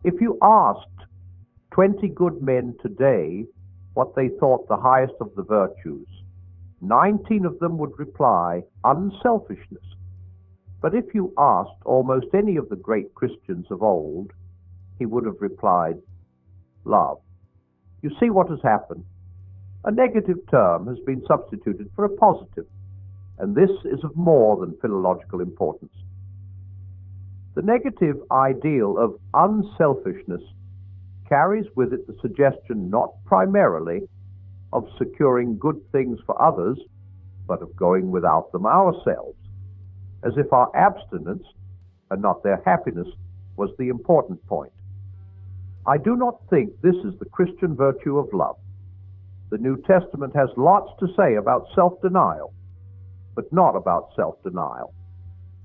If you asked 20 good men today what they thought the highest of the virtues, 19 of them would reply unselfishness. But if you asked almost any of the great Christians of old, he would have replied love. You see what has happened? A negative term has been substituted for a positive, and this is of more than philological importance. The negative ideal of unselfishness carries with it the suggestion not primarily of securing good things for others, but of going without them ourselves, as if our abstinence, and not their happiness, was the important point. I do not think this is the Christian virtue of love. The New Testament has lots to say about self-denial, but not about self-denial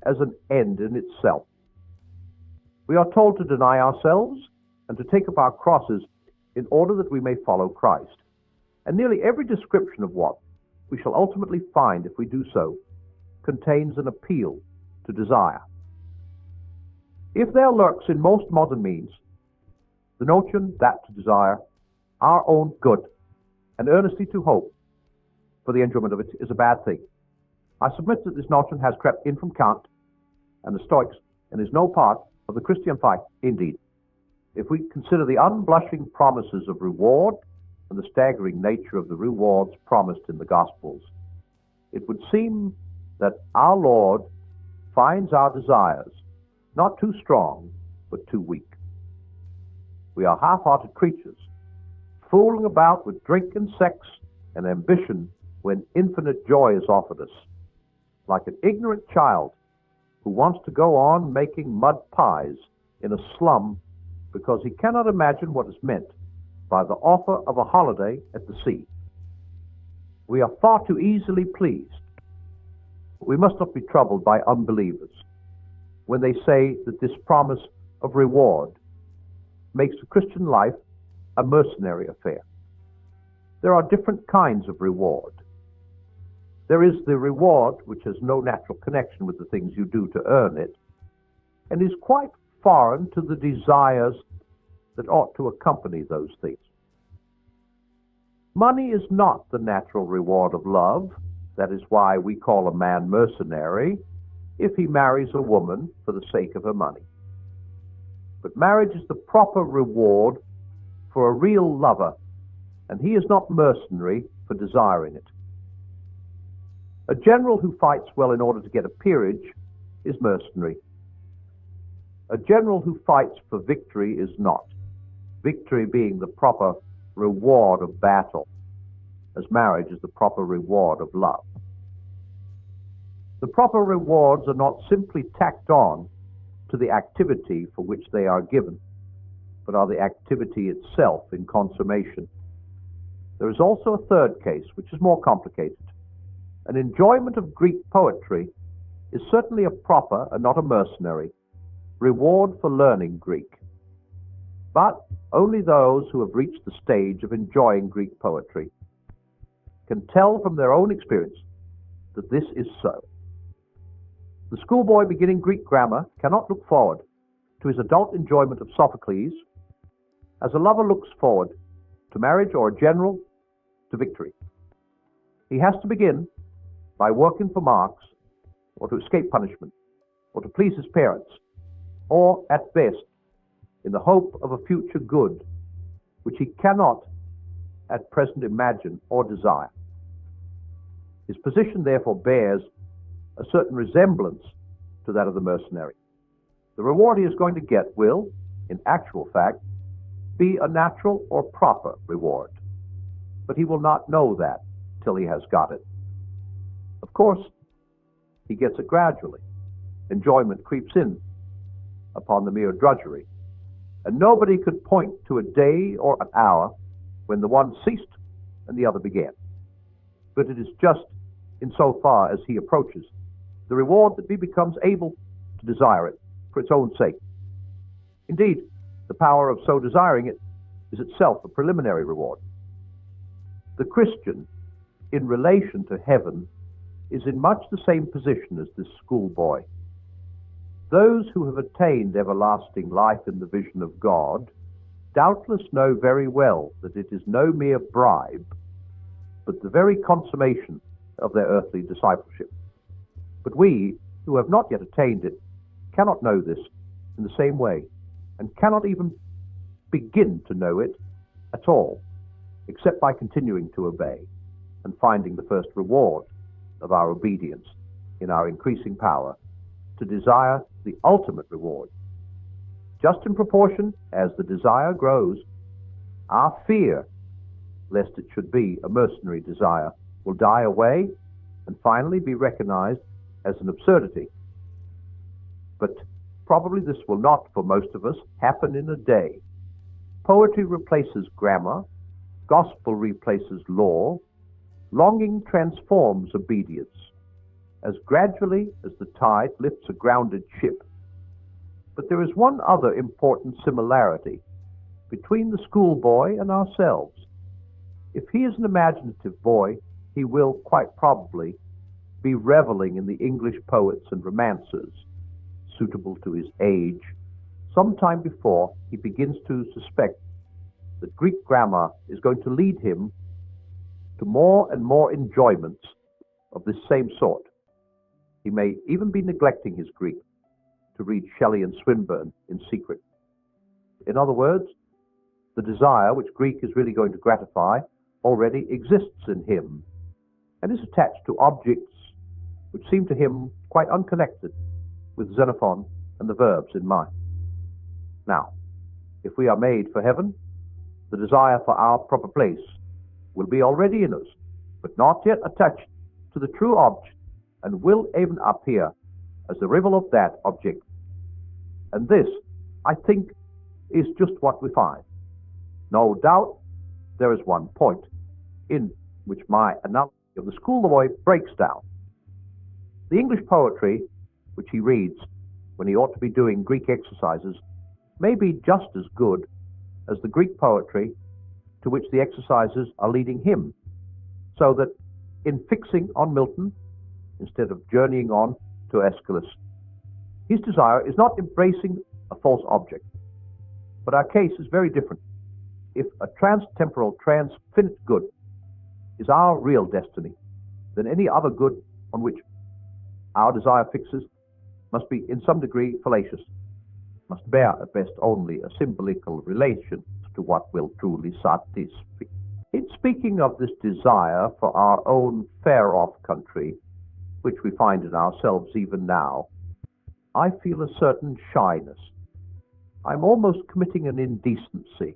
as an end in itself. We are told to deny ourselves and to take up our crosses in order that we may follow Christ. And nearly every description of what we shall ultimately find if we do so contains an appeal to desire. If there lurks in most modern means the notion that to desire our own good and earnestly to hope for the enjoyment of it is a bad thing, I submit that this notion has crept in from Kant and the Stoics and is no part of the Christian faith indeed. If we consider the unblushing promises of reward and the staggering nature of the rewards promised in the Gospels, it would seem that our Lord finds our desires not too strong, but too weak. We are half-hearted creatures, fooling about with drink and sex and ambition when infinite joy is offered us, like an ignorant child who wants to go on making mud pies in a slum because he cannot imagine what is meant by the offer of a holiday at the sea. We are far too easily pleased. We must not be troubled by unbelievers when they say that this promise of reward makes the Christian life a mercenary affair. There are different kinds of reward. There is the reward which has no natural connection with the things you do to earn it, and is quite foreign to the desires that ought to accompany those things. Money is not the natural reward of love. That is why we call a man mercenary if he marries a woman for the sake of her money. But marriage is the proper reward for a real lover, and he is not mercenary for desiring it. A general who fights well in order to get a peerage is mercenary. A general who fights for victory is not, victory being the proper reward of battle, as marriage is the proper reward of love. The proper rewards are not simply tacked on to the activity for which they are given, but are the activity itself in consummation. There is also a third case, which is more complicated. An enjoyment of Greek poetry is certainly a proper, and not a mercenary, reward for learning Greek. But only those who have reached the stage of enjoying Greek poetry can tell from their own experience that this is so. The schoolboy beginning Greek grammar cannot look forward to his adult enjoyment of Sophocles as a lover looks forward to marriage or a general to victory. He has to begin by working for marks, or to escape punishment, or to please his parents, or, at best, in the hope of a future good which he cannot at present imagine or desire. His position therefore bears a certain resemblance to that of the mercenary. The reward he is going to get will, in actual fact, be a natural or proper reward, but he will not know that till he has got it. Of course, he gets it gradually. Enjoyment creeps in upon the mere drudgery, and nobody could point to a day or an hour when the one ceased and the other began. But it is just in so far as he approaches the reward that he becomes able to desire it for its own sake. Indeed, the power of so desiring it is itself a preliminary reward. The Christian, in relation to heaven, is in much the same position as this schoolboy. Those who have attained everlasting life in the vision of God doubtless know very well that it is no mere bribe, but the very consummation of their earthly discipleship. But we, who have not yet attained it, cannot know this in the same way, and cannot even begin to know it at all, except by continuing to obey and finding the first reward of our obedience in our increasing power to desire the ultimate reward. Just in proportion as the desire grows, our fear, lest it should be a mercenary desire, will die away and finally be recognized as an absurdity. But probably this will not, for most of us, happen in a day. Poetry replaces grammar, gospel replaces law, longing transforms obedience, as gradually as the tide lifts a grounded ship. But there is one other important similarity between the schoolboy and ourselves. If he is an imaginative boy, he will, quite probably, be reveling in the English poets and romancers, suitable to his age, some time before he begins to suspect that Greek grammar is going to lead him to more and more enjoyments of this same sort. He may even be neglecting his Greek to read Shelley and Swinburne in secret. In other words, the desire which Greek is really going to gratify already exists in him and is attached to objects which seem to him quite unconnected with Xenophon and the verbs in mind. Now, if we are made for heaven, the desire for our proper place will be already in us, but not yet attached to the true object, and will even appear as the rival of that object. And this, I think, is just what we find. No doubt there is one point in which my analogy of the schoolboy breaks down. The English poetry which he reads when he ought to be doing Greek exercises may be just as good as the Greek poetry to which the exercises are leading him, so that in fixing on Milton, instead of journeying on to Aeschylus, his desire is not embracing a false object. But our case is very different. If a trans-temporal, transfinite good is our real destiny, then any other good on which our desire fixes must be in some degree fallacious, must bear at best only a symbolical relation to what will truly satisfy. In speaking of this desire for our own far-off country, which we find in ourselves even now, I feel a certain shyness. I'm almost committing an indecency.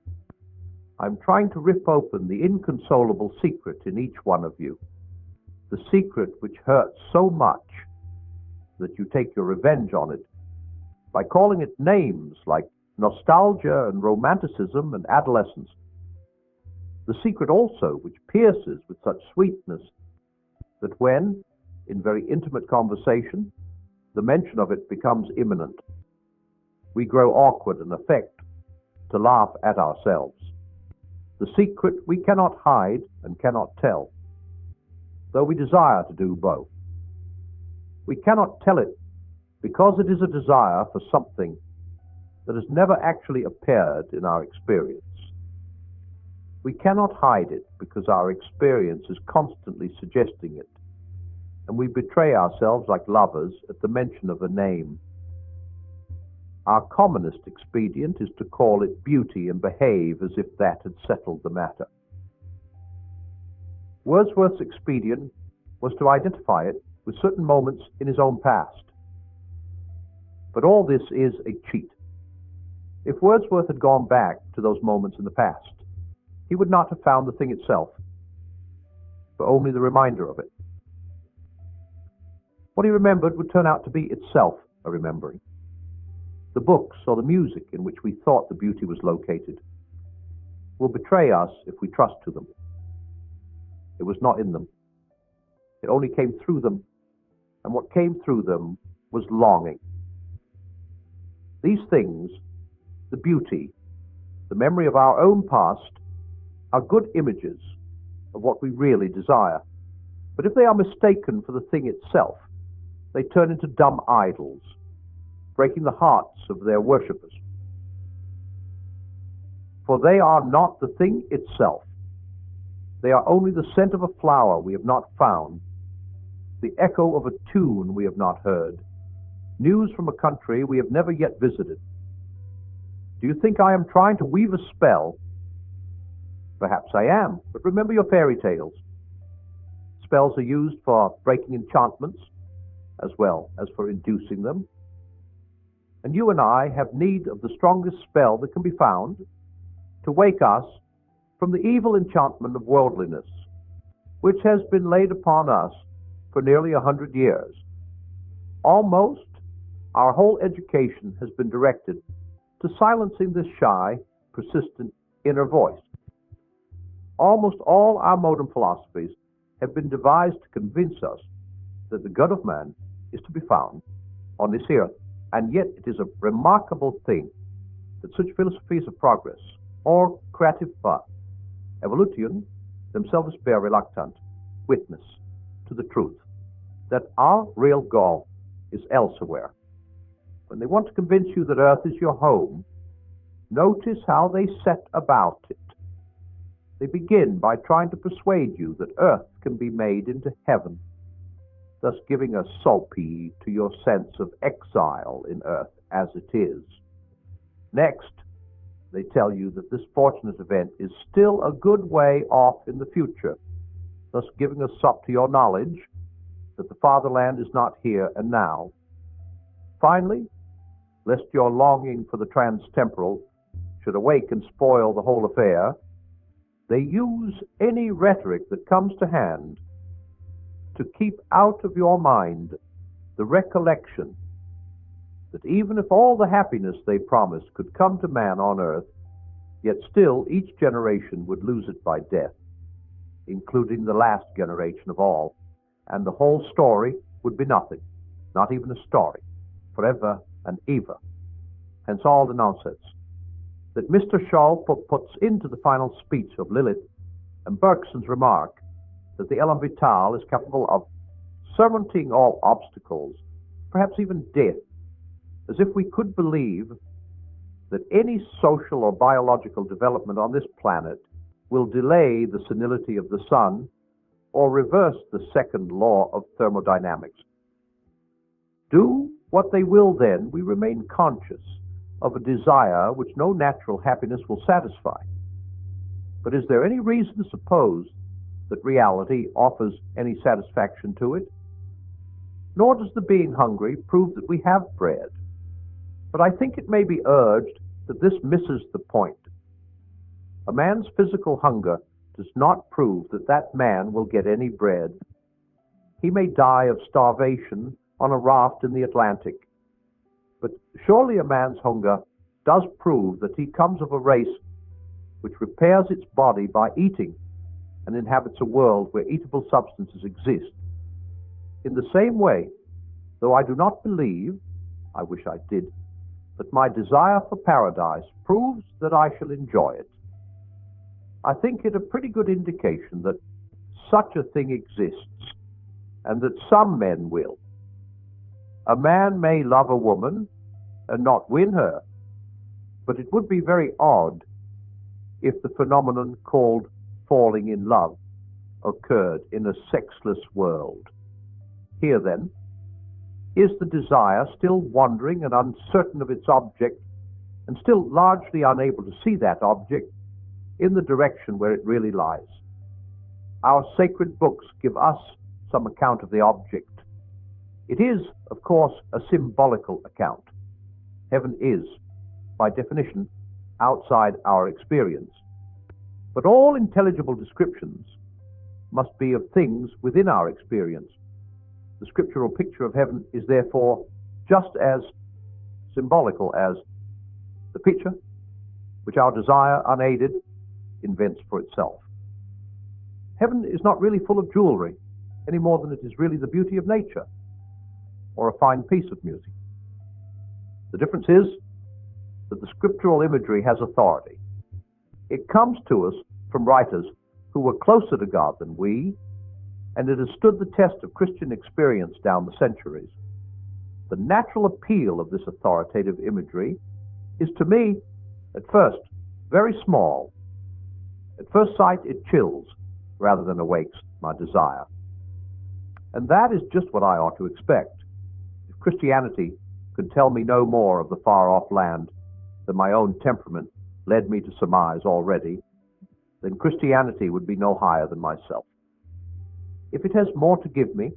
I'm trying to rip open the inconsolable secret in each one of you, the secret which hurts so much that you take your revenge on it by calling it names like nostalgia and romanticism and adolescence. The secret also which pierces with such sweetness that when, in very intimate conversation, the mention of it becomes imminent, we grow awkward and affect to laugh at ourselves. The secret we cannot hide and cannot tell, though we desire to do both. We cannot tell it because it is a desire for something that has never actually appeared in our experience. We cannot hide it because our experience is constantly suggesting it, and we betray ourselves like lovers at the mention of a name. Our commonest expedient is to call it beauty and behave as if that had settled the matter. Wordsworth's expedient was to identify it with certain moments in his own past. But all this is a cheat. If Wordsworth had gone back to those moments in the past, he would not have found the thing itself, but only the reminder of it. What he remembered would turn out to be itself a remembering. The books or the music in which we thought the beauty was located will betray us if we trust to them. It was not in them. It only came through them, and what came through them was longing. These things, the beauty, the memory of our own past, are good images of what we really desire. But if they are mistaken for the thing itself, they turn into dumb idols. breaking the hearts of their worshippers. For they are not the thing itself. They are only the scent of a flower we have not found, the echo of a tune we have not heard, news from a country we have never yet visited. Do you think I am trying to weave a spell? Perhaps I am, but remember your fairy tales. Spells are used for breaking enchantments as well as for inducing them. And you and I have need of the strongest spell that can be found to wake us from the evil enchantment of worldliness, which has been laid upon us for nearly 100 years. Almost our whole education has been directed to silencing this shy, persistent inner voice. Almost all our modern philosophies have been devised to convince us that the God of man is to be found on this earth. And yet it is a remarkable thing that such philosophies of progress or creative thought, evolution, themselves bear reluctant witness to the truth that our real goal is elsewhere. When they want to convince you that earth is your home, notice how they set about it. They begin by trying to persuade you that earth can be made into heaven, thus giving a sulpy to your sense of exile in earth as it is. Next, they tell you that this fortunate event is still a good way off in the future, thus giving a sup to your knowledge that the fatherland is not here and now. Finally, lest your longing for the transtemporal should awake and spoil the whole affair, they use any rhetoric that comes to hand to keep out of your mind the recollection that even if all the happiness they promised could come to man on earth, yet still each generation would lose it by death, including the last generation of all, and the whole story would be nothing, not even a story, forever and ever. Hence all the nonsense that Mr. Shaw puts into the final speech of Lilith and Bergson's remark that the elan vital is capable of surmounting all obstacles, perhaps even death, as if we could believe that any social or biological development on this planet will delay the senility of the sun or reverse the second law of thermodynamics. Do what they will then, we remain conscious of a desire which no natural happiness will satisfy. But is there any reason to suppose that reality offers any satisfaction to it? Nor does the being hungry prove that we have bread. But I think it may be urged that this misses the point. A man's physical hunger does not prove that that man will get any bread. He may die of starvation on a raft in the Atlantic. But surely a man's hunger does prove that he comes of a race which repairs its body by eating and inhabits a world where eatable substances exist. In the same way, though I do not believe, I wish I did, that my desire for paradise proves that I shall enjoy it, I think it a pretty good indication that such a thing exists, and that some men will. A man may love a woman and not win her, but it would be very odd if the phenomenon called falling in love occurred in a sexless world. Here then, is the desire still wandering and uncertain of its object, and still largely unable to see that object in the direction where it really lies? Our sacred books give us some account of the object. It is, of course, a symbolical account. Heaven is, by definition, outside our experience. But all intelligible descriptions must be of things within our experience. The scriptural picture of heaven is therefore just as symbolical as the picture which our desire unaided invents for itself. Heaven is not really full of jewelry any more than it is really the beauty of nature or a fine piece of music. The difference is that the scriptural imagery has authority. It comes to us from writers who were closer to God than we, and it has stood the test of Christian experience down the centuries. The natural appeal of this authoritative imagery is to me, at first, very small. At first sight, it chills rather than awakes my desire. And that is just what I ought to expect. If Christianity could tell me no more of the far-off land than my own temperament led me to surmise already, then Christianity would be no higher than myself. If it has more to give me,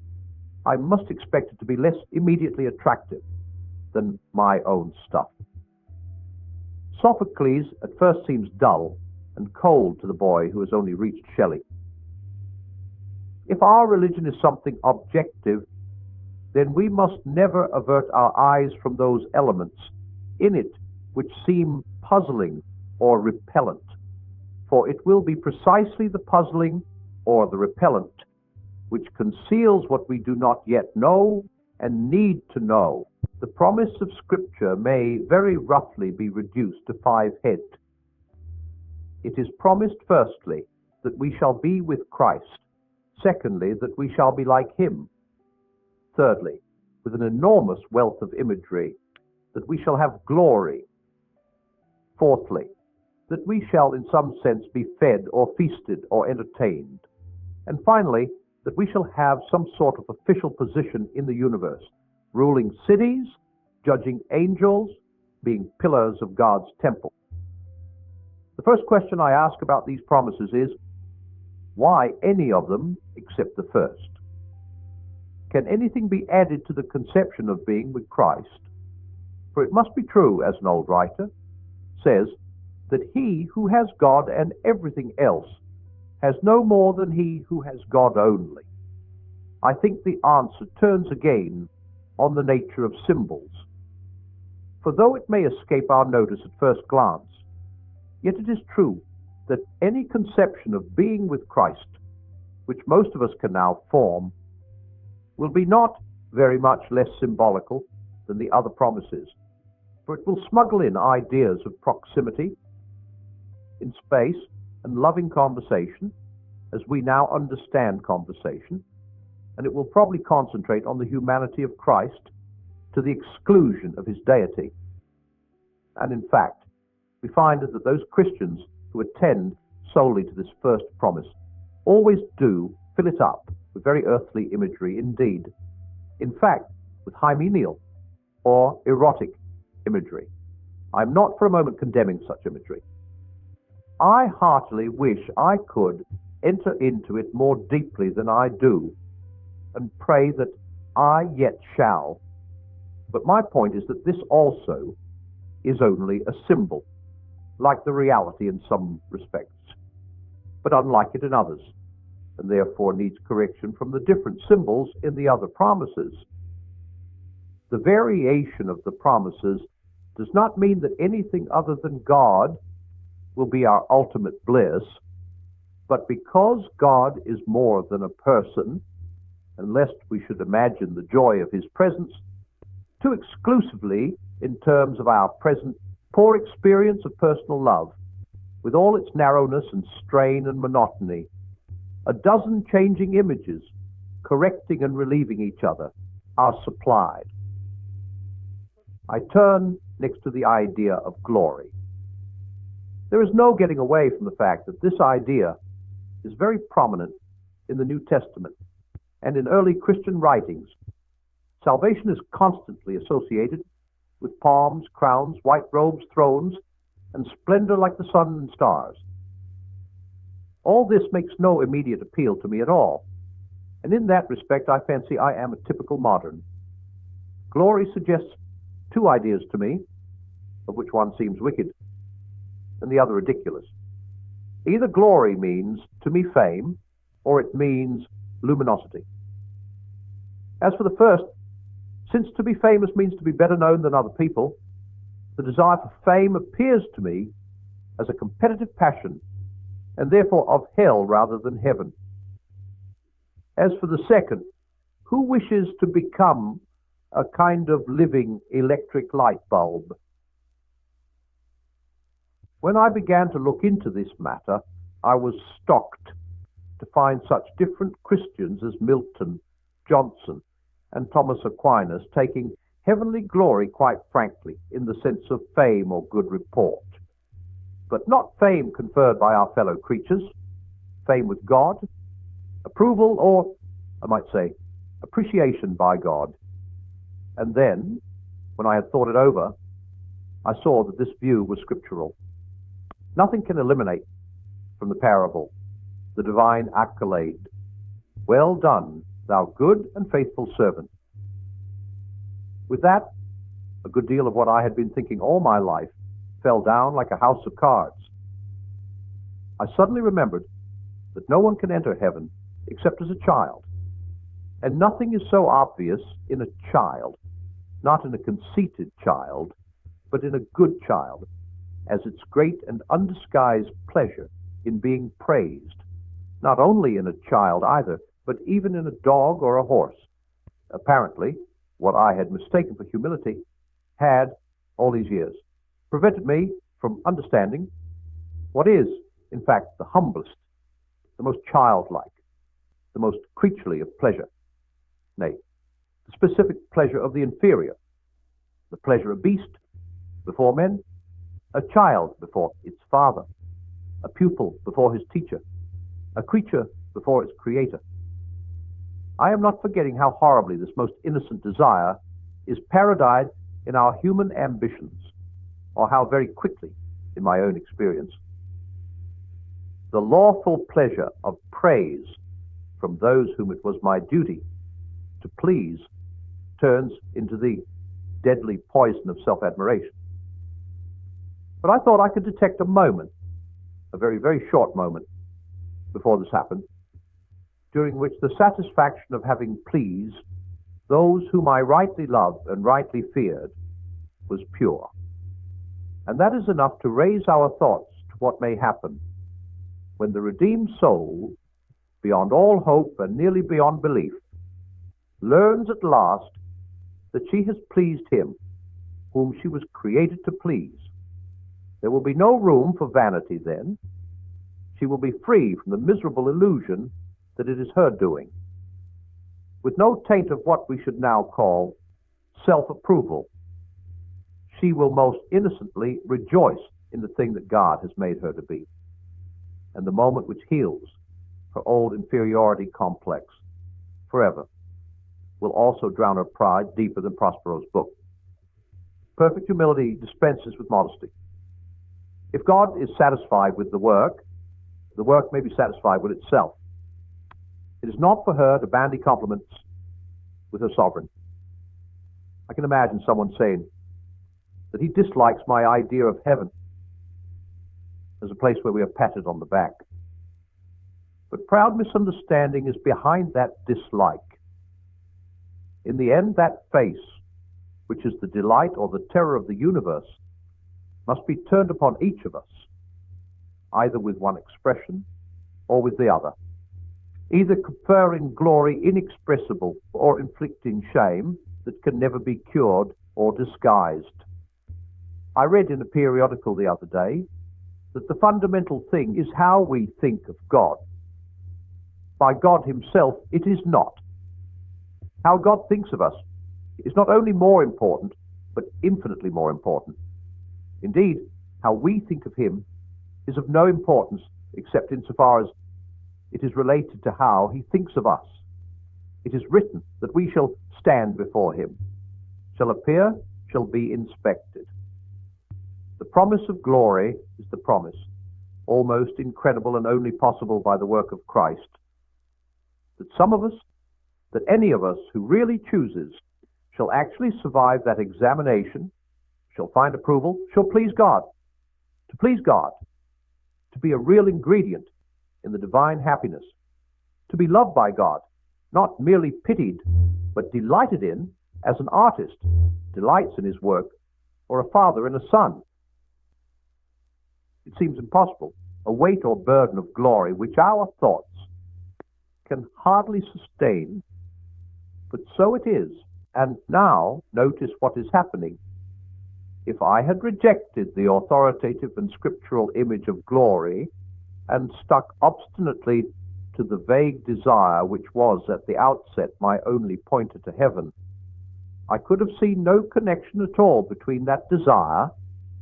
I must expect it to be less immediately attractive than my own stuff. Sophocles at first seems dull and cold to the boy who has only reached Shelley. If our religion is something objective, then we must never avert our eyes from those elements in it which seem puzzling or repellent, for it will be precisely the puzzling or the repellent which conceals what we do not yet know and need to know. The promise of Scripture may very roughly be reduced to 5 heads. It is promised, firstly, that we shall be with Christ. Secondly, that we shall be like him. Thirdly, with an enormous wealth of imagery, that we shall have glory. Fourthly, that we shall in some sense be fed or feasted or entertained. And finally, that we shall have some sort of official position in the universe, ruling cities, judging angels, being pillars of God's temple. The first question I ask about these promises is, why any of them except the first? Can anything be added to the conception of being with Christ? For it must be true, as an old writer says, that he who has God and everything else has no more than he who has God only. I think the answer turns again on the nature of symbols. For though it may escape our notice at first glance, yet it is true that any conception of being with Christ, which most of us can now form, will be not very much less symbolical than the other promises, for it will smuggle in ideas of proximity in space and loving conversation, as we now understand conversation, and it will probably concentrate on the humanity of Christ to the exclusion of his deity. And in fact, we find that those Christians who attend solely to this first promise always do fill it up with very earthly imagery indeed. In fact, with hymeneal or erotic imagery. I'm not for a moment condemning such imagery. I heartily wish I could enter into it more deeply than I do, and pray that I yet shall. But my point is that this also is only a symbol, like the reality in some respects, but unlike it in others, and therefore needs correction from the different symbols in the other promises. The variation of the promises does not mean that anything other than God will be our ultimate bliss, but because God is more than a person, and lest we should imagine the joy of his presence too exclusively in terms of our present poor experience of personal love, with all its narrowness and strain and monotony, a dozen changing images, correcting and relieving each other, are supplied. I turn next to the idea of glory. There is no getting away from the fact that this idea is very prominent in the New Testament and in early Christian writings. Salvation is constantly associated with palms, crowns, white robes, thrones, and splendor like the sun and stars. All this makes no immediate appeal to me at all, and in that respect I fancy I am a typical modern. Glory suggests two ideas to me, of which one seems wicked and the other ridiculous. Either glory means, to me, fame, or it means luminosity. As for the first, since to be famous means to be better known than other people, the desire for fame appears to me as a competitive passion, and therefore of hell rather than heaven. As for the second, who wishes to become a kind of living electric light bulb? When I began to look into this matter, I was shocked to find such different Christians as Milton, Johnson, and Thomas Aquinas taking heavenly glory, quite frankly, in the sense of fame or good report, but not fame conferred by our fellow creatures, fame with God, approval, or, I might say, appreciation by God. And then, when I had thought it over, I saw that this view was scriptural. Nothing can eliminate from the parable the divine accolade, "Well done, thou good and faithful servant." With that, a good deal of what I had been thinking all my life fell down like a house of cards. I suddenly remembered that no one can enter heaven except as a child, and nothing is so obvious in a child, not in a conceited child, but in a good child, as its great and undisguised pleasure in being praised, not only in a child either, but even in a dog or a horse. Apparently, what I had mistaken for humility had, all these years, prevented me from understanding what is, in fact, the humblest, the most childlike, the most creaturely of pleasure, nay, the specific pleasure of the inferior, the pleasure of beast before men, a child before its father, a pupil before his teacher, a creature before its creator. I am not forgetting how horribly this most innocent desire is parodied in our human ambitions, or how very quickly, in my own experience, the lawful pleasure of praise from those whom it was my duty to please turns into the deadly poison of self-admiration. But I thought I could detect a moment, a very, very short moment, before this happened, during which the satisfaction of having pleased those whom I rightly loved and rightly feared was pure. And that is enough to raise our thoughts to what may happen when the redeemed soul, beyond all hope and nearly beyond belief, learns at last that she has pleased him whom she was created to please. There will be no room for vanity then. She will be free from the miserable illusion that it is her doing, with no taint of what we should now call self-approval. She will most innocently rejoice in the thing that God has made her to be, and the moment which heals her old inferiority complex forever will also drown her pride deeper than Prospero's book. Perfect humility dispenses with modesty. If God is satisfied with the work may be satisfied with itself. It is not for her to bandy compliments with her sovereign. I can imagine someone saying that he dislikes my idea of heaven as a place where we are patted on the back. But proud misunderstanding is behind that dislike. In the end, that face, which is the delight or the terror of the universe, must be turned upon each of us, either with one expression or with the other, either conferring glory inexpressible or inflicting shame that can never be cured or disguised. I read in a periodical the other day that the fundamental thing is how we think of God. By God himself, it is not. How God thinks of us is not only more important, but infinitely more important. Indeed, how we think of him is of no importance except insofar as it is related to how he thinks of us. It is written that we shall stand before him, shall appear, shall be inspected. The promise of glory is the promise, almost incredible and only possible by the work of Christ, that some of us, that any of us who really chooses, shall actually survive that examination, shall find approval, shall please God. To please God, to be a real ingredient in the divine happiness, to be loved by God, not merely pitied, but delighted in as an artist delights in his work, or a father in a son. It seems impossible, a weight or burden of glory which our thoughts can hardly sustain, but so it is. And now notice what is happening. If I had rejected the authoritative and scriptural image of glory and stuck obstinately to the vague desire which was at the outset my only pointer to heaven, I could have seen no connection at all between that desire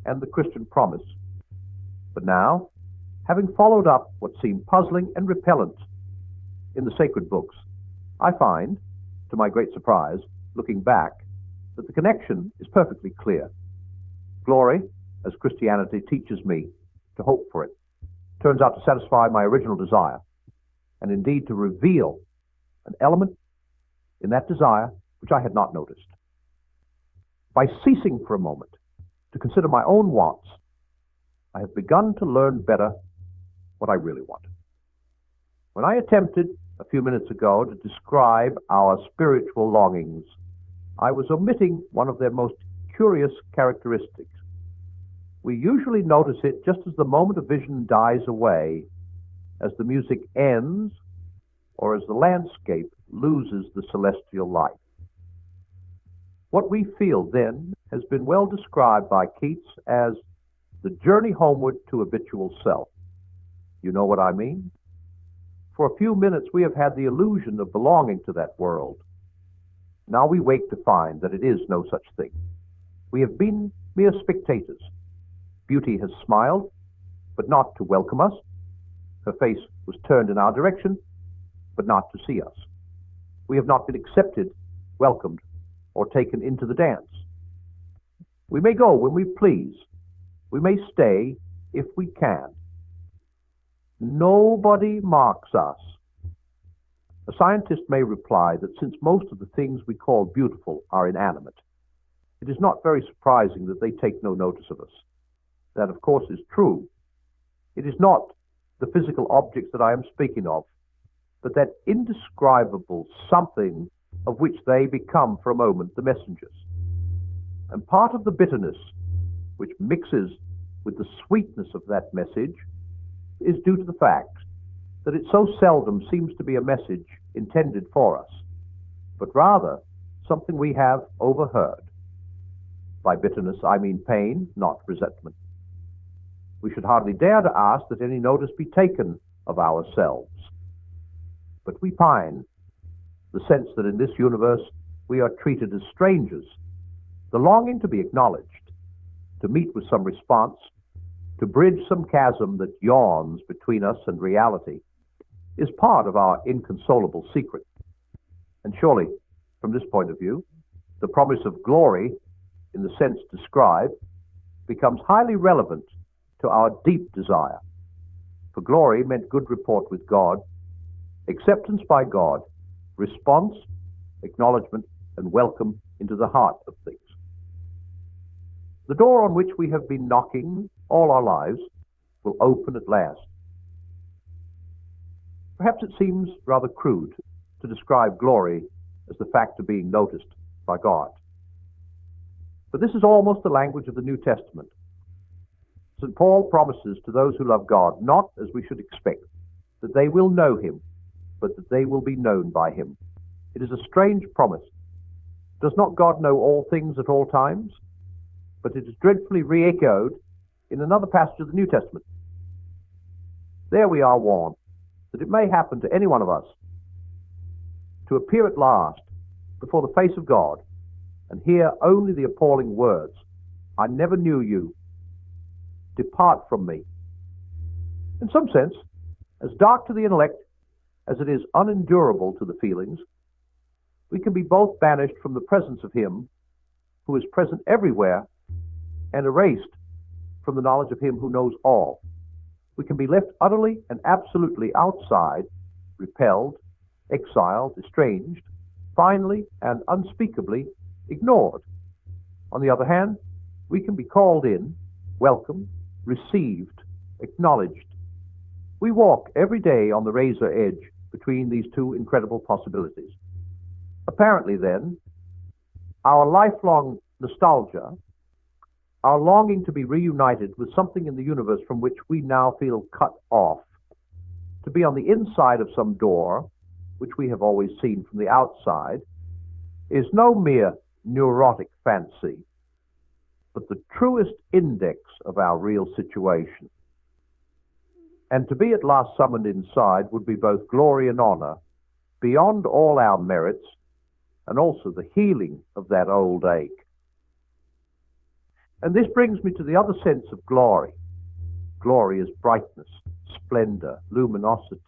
and the Christian promise. But now, having followed up what seemed puzzling and repellent in the sacred books, I find, to my great surprise, looking back, that the connection is perfectly clear. Glory, as Christianity teaches me to hope for it, turns out to satisfy my original desire, and indeed to reveal an element in that desire which I had not noticed. By ceasing for a moment to consider my own wants, I have begun to learn better what I really want. When I attempted a few minutes ago to describe our spiritual longings, I was omitting one of their most curious characteristics. We usually notice it just as the moment of vision dies away, as the music ends, or as the landscape loses the celestial light. What we feel then has been well described by Keats as the journey homeward to habitual self. You know what I mean? For a few minutes we have had the illusion of belonging to that world. Now we wake to find that it is no such thing. We have been mere spectators. Beauty has smiled, but not to welcome us. Her face was turned in our direction, but not to see us. We have not been accepted, welcomed, or taken into the dance. We may go when we please. We may stay if we can. Nobody marks us. A scientist may reply that since most of the things we call beautiful are inanimate, it is not very surprising that they take no notice of us. That, of course, is true. It is not the physical objects that I am speaking of, but that indescribable something of which they become for a moment the messengers. And part of the bitterness which mixes with the sweetness of that message is due to the fact that it so seldom seems to be a message intended for us, but rather something we have overheard. By bitterness I mean pain, not resentment. We should hardly dare to ask that any notice be taken of ourselves. But we pine the sense that in this universe we are treated as strangers, the longing to be acknowledged, to meet with some response, to bridge some chasm that yawns between us and reality, is part of our inconsolable secret. And surely, from this point of view, the promise of glory, in the sense described, becomes highly relevant to our deep desire. For glory meant good report with God, acceptance by God, response, acknowledgement, and welcome into the heart of things. The door on which we have been knocking all our lives will open at last. Perhaps it seems rather crude to describe glory as the fact of being noticed by God. But this is almost the language of the New Testament. St. Paul promises to those who love God, not as we should expect, that they will know him, but that they will be known by him. It is a strange promise. Does not God know all things at all times? But it is dreadfully re-echoed in another passage of the New Testament. There we are warned that it may happen to any one of us to appear at last before the face of God and hear only the appalling words, "I never knew you. Depart from me." In some sense, as dark to the intellect as it is unendurable to the feelings, we can be both banished from the presence of him who is present everywhere and erased from the knowledge of him who knows all. We can be left utterly and absolutely outside, repelled, exiled, estranged, finally and unspeakably ignored. On the other hand, we can be called in, welcomed, received, acknowledged. We walk every day on the razor edge between these two incredible possibilities. Apparently, then, our lifelong nostalgia, our longing to be reunited with something in the universe from which we now feel cut off, to be on the inside of some door, which we have always seen from the outside, is no mere neurotic fancy, but the truest index of our real situation. And to be at last summoned inside would be both glory and honor, beyond all our merits, and also the healing of that old ache. And this brings me to the other sense of glory. Glory is brightness, splendor, luminosity.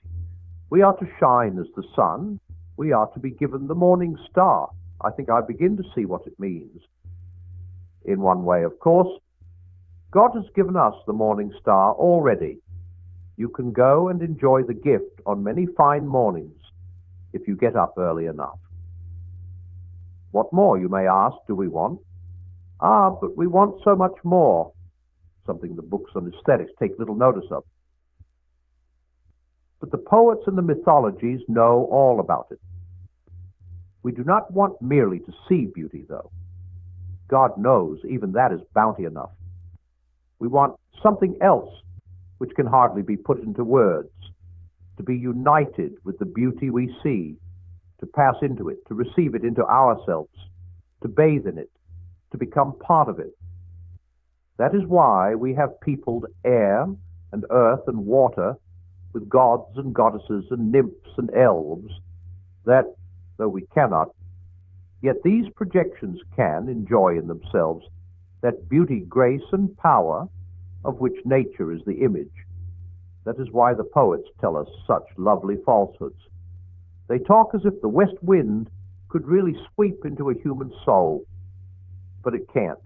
We are to shine as the sun. We are to be given the morning star. I think I begin to see what it means. In one way, of course, God has given us the morning star already. You can go and enjoy the gift on many fine mornings if you get up early enough. What more, you may ask, do we want? But we want so much more, something the books on aesthetics take little notice of. But the poets and the mythologies know all about it. We do not want merely to see beauty, though. God knows even that is bounty enough. We want something else which can hardly be put into words, to be united with the beauty we see, to pass into it, to receive it into ourselves, to bathe in it, to become part of it. That is why we have peopled air and earth and water with gods and goddesses and nymphs and elves, that, though we cannot, yet these projections can enjoy in themselves that beauty, grace, and power of which nature is the image. That is why the poets tell us such lovely falsehoods. They talk as if the west wind could really sweep into a human soul, but it can't.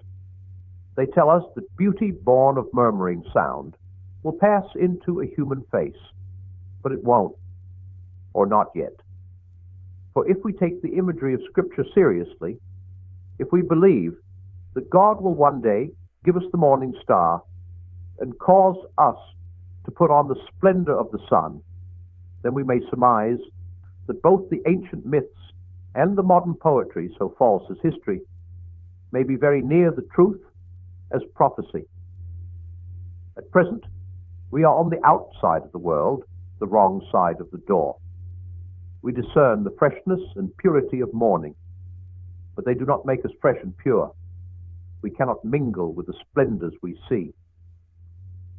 They tell us that beauty born of murmuring sound will pass into a human face, but it won't, or not yet. For if we take the imagery of Scripture seriously, if we believe that God will one day give us the morning star and cause us to put on the splendor of the sun, then we may surmise that both the ancient myths and the modern poetry, so false as history, may be very near the truth as prophecy. At present, we are on the outside of the world, the wrong side of the door. We discern the freshness and purity of morning, but they do not make us fresh and pure. We cannot mingle with the splendors we see.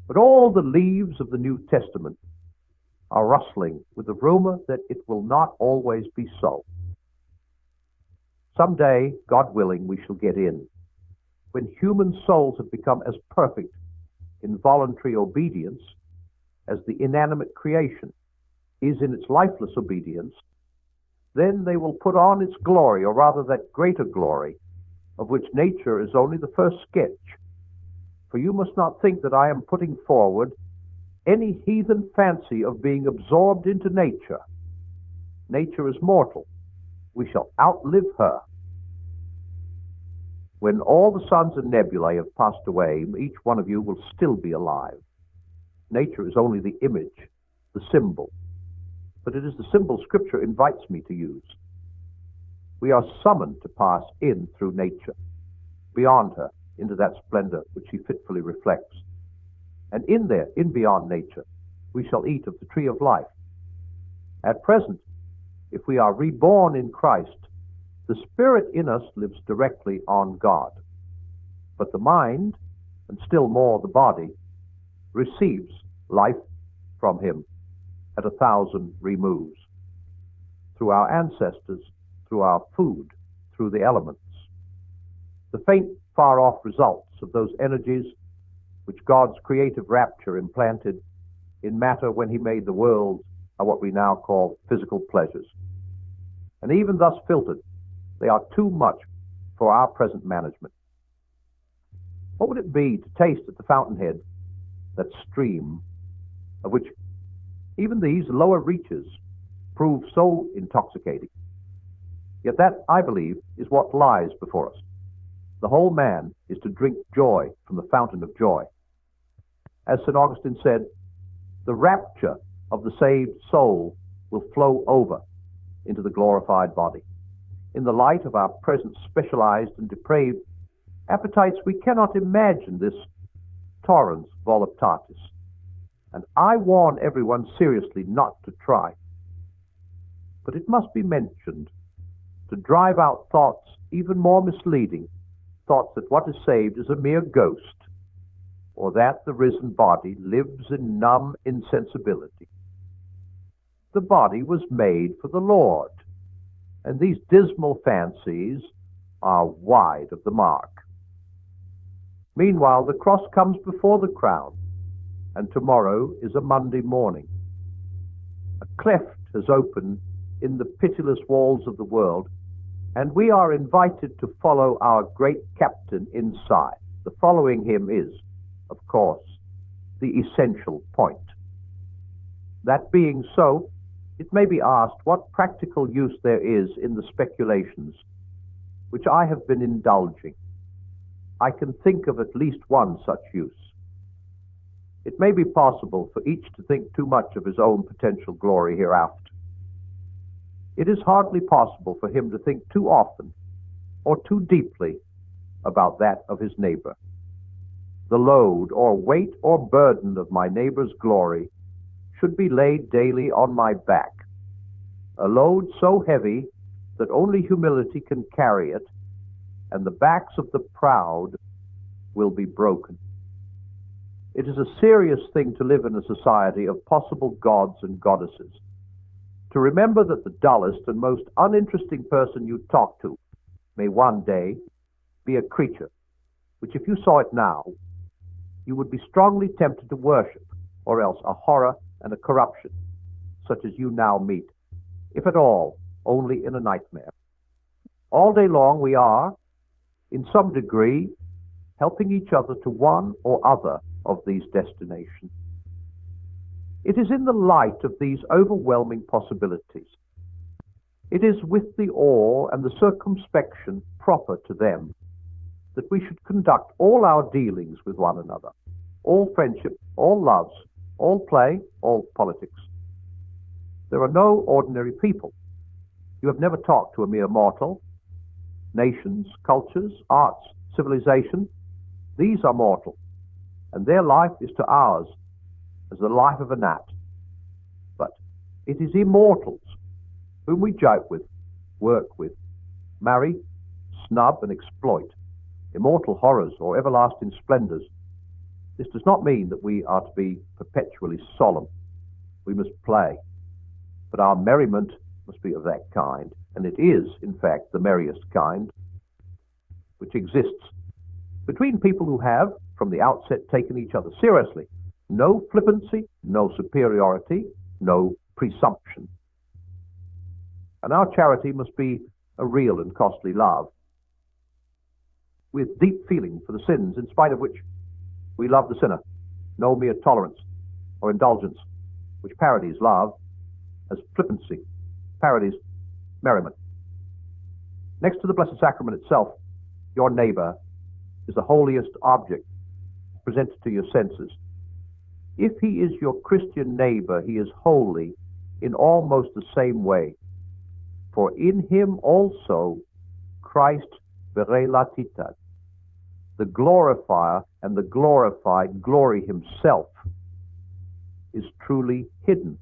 But all the leaves of the New Testament are rustling with the rumor that it will not always be so. Someday, God willing, we shall get in, when human souls have become as perfect in voluntary obedience as the inanimate creation is in its lifeless obedience. Then they will put on its glory, or rather that greater glory, of which nature is only the first sketch. For you must not think that I am putting forward any heathen fancy of being absorbed into nature. Nature is mortal. We shall outlive her. When all the suns and nebulae have passed away, each one of you will still be alive. Nature is only the image, the symbol. But it is the symbol Scripture invites me to use. We are summoned to pass in through nature, beyond her, into that splendor which she fitfully reflects. And in there, in beyond nature, we shall eat of the tree of life. At present, if we are reborn in Christ, the Spirit in us lives directly on God. But the mind, and still more the body, receives life from Him at 1,000 removes, through our ancestors, through our food, through the elements. The faint, far-off results of those energies which God's creative rapture implanted in matter when He made the world are what we now call physical pleasures. And even thus filtered, they are too much for our present management. What would it be to taste at the fountainhead that stream, of which even these lower reaches prove so intoxicating? Yet that, I believe, is what lies before us. The whole man is to drink joy from the fountain of joy. As St. Augustine said, the rapture of the saved soul will flow over into the glorified body. In the light of our present specialized and depraved appetites, we cannot imagine this torrens voluptatis. And I warn everyone seriously not to try. But it must be mentioned to drive out thoughts even more misleading, thoughts that what is saved is a mere ghost, or that the risen body lives in numb insensibility. The body was made for the Lord. and these dismal fancies are wide of the mark. Meanwhile, the cross comes before the crown, and tomorrow is a Monday morning. A cleft has opened in the pitiless walls of the world, and we are invited to follow our great captain inside. The following him is, of course, the essential point. That being so, it may be asked what practical use there is in the speculations which I have been indulging. I can think of at least one such use. It may be possible for each to think too much of his own potential glory hereafter. It is hardly possible for him to think too often or too deeply about that of his neighbor. The load or weight or burden of my neighbor's glory should be laid daily on my back, a load so heavy that only humility can carry it, and the backs of the proud will be broken. It is a serious thing to live in a society of possible gods and goddesses, to remember that the dullest and most uninteresting person you talk to may one day be a creature which, if you saw it now, you would be strongly tempted to worship, or else a horror and a corruption such as you now meet, if at all, only in a nightmare. All day long we are, in some degree, helping each other to one or other of these destinations. It is in the light of these overwhelming possibilities, it is with the awe and the circumspection proper to them, that we should conduct all our dealings with one another, all friendship, all loves, all play, all politics. There are no ordinary people. You have never talked to a mere mortal. Nations, cultures, arts, civilization, these are mortal, and their life is to ours as the life of a gnat. But it is immortals whom we joke with, work with, marry, snub, and exploit, immortal horrors or everlasting splendors. This does not mean that we are to be perpetually solemn. We must play, but our merriment must be of that kind, and it is, in fact, the merriest kind, which exists between people who have, from the outset, taken each other seriously. No flippancy, no superiority, no presumption. And our charity must be a real and costly love, with deep feeling for the sins in spite of which we love the sinner, no mere tolerance or indulgence, which parodies love as flippancy, parodies merriment. Next to the Blessed Sacrament itself, your neighbor is the holiest object presented to your senses. If he is your Christian neighbor, he is holy in almost the same way, for in him also Christ verelatitat, the glorifier and the glorified, glory himself, is truly hidden.